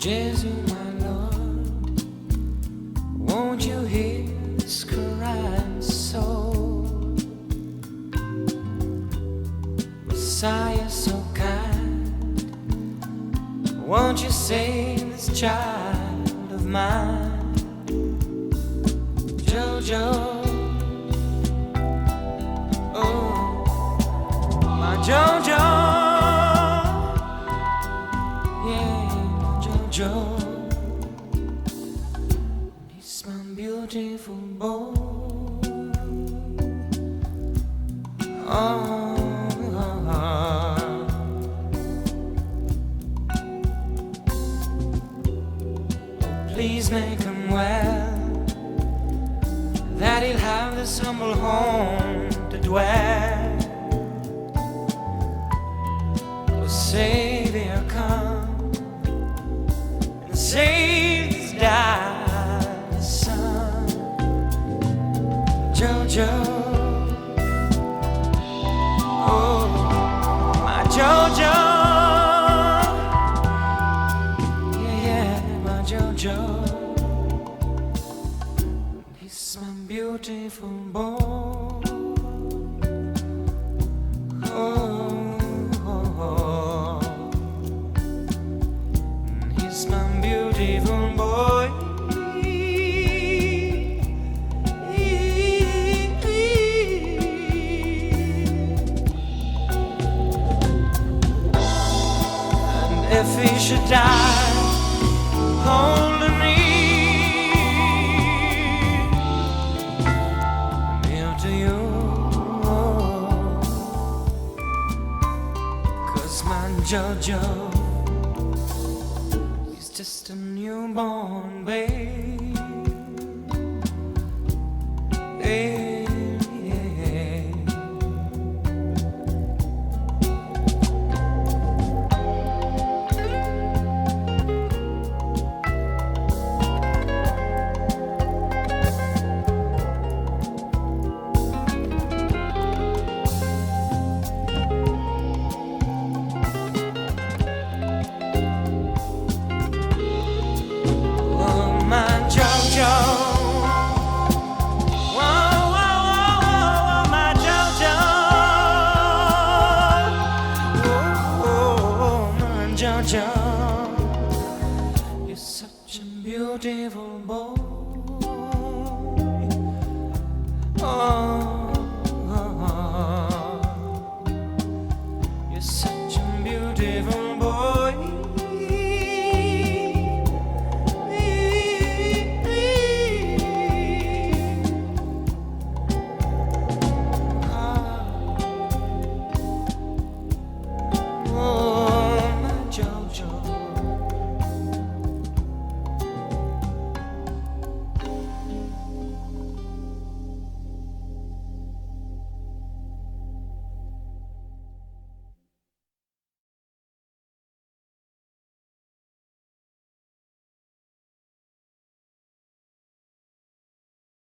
Jesus, my Lord, won't you hear this crying soul? Messiah so kind, won't you save this child of mine? Jojo, oh, my Jojo, yeah, Jojo, he's my beautiful boy. Oh, please make him well, that he'll have this humble home to dwell. Oh, Savior, come and save this dying son. Jojo, oh, my Jojo, yeah, yeah, my Jojo. He's my beautiful boy. Oh, oh, oh. He's my beautiful boy. And if he should die, hold me to you, 'cause my Jojo, he's just a newborn babe. Hey, hey. Jojo, you're such a beautiful boy. Oh.